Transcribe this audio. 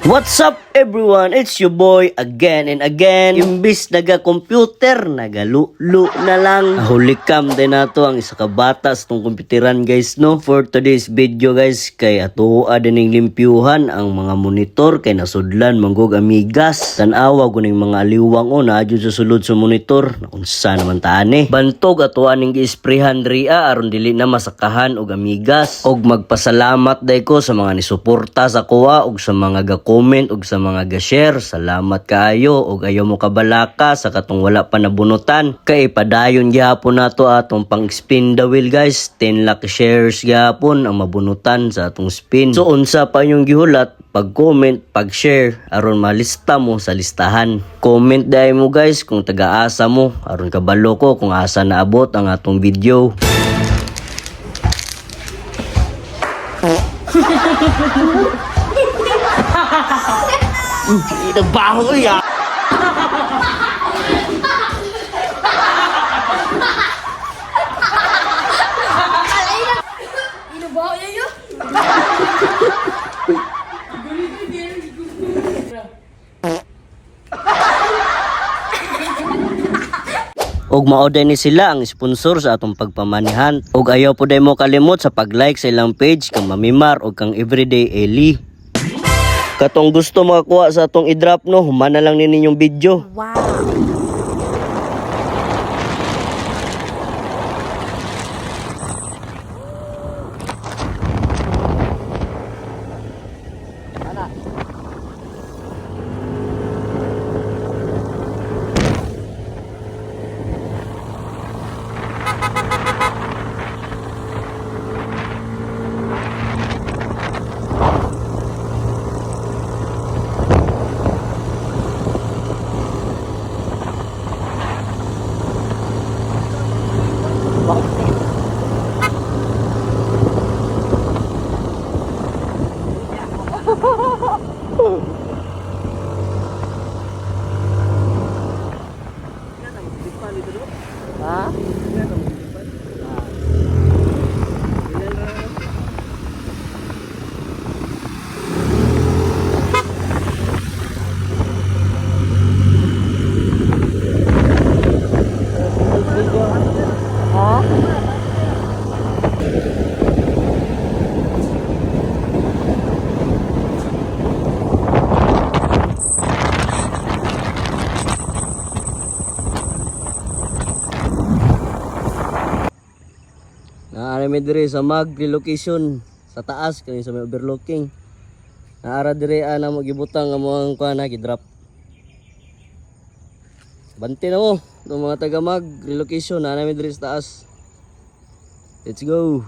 What's up everyone? It's your boy again and again. Imbis naga-computer, nagalulo na lang. Hulikam din nato ang isa ka bata sa tong komputeran guys no. For today's video guys, kay atuha din limpyuhan ang mga monitor kay nasudlan manggog amigas. Tan-awa kuning mga aliwang o naadyo sa sulod sa monitor. Unsa naman taani? Bantog atuha ning gi-sprayhan ria aron dili na masakahan og amigas. Og magpasalamat day ko sa mga nisuporta sa kuha og sa mga comment ug sa mga ga-share. Salamat kaayo ug ayaw mo kabalaka sa katong wala pa nabunutan. Kay padayon gyapon nato atong pang spin the wheel guys. 10 lakh shares gyapon ang mabunutan sa atong spin. So unsa pa inyong gihulat, pag-comment, pag-share aron malista mo sa listahan. Comment dai mo guys kung taga-asa mo aron kabalo ko kung asa naabot ang atong video. Nagbaho ko ya. Inubaho niya yun. Og mao ni sila ang sponsor sa atong pagpamanihan. Og ayaw po day mo kalimot sa pag-like sa ilang page kang Mamimar og kang Everyday Eli. Katong gusto makakuha sa atong i-drop no, humana lang ni ninyong video. Wow. Ha? Naara mi dire sa mag relocation sa taas kani sa may overlooking. Naara dire ana mo gibutang ang mga kuana gi-drop. Bante na mo ng mga taga mag relocation naara mi dire sa taas. Let's go.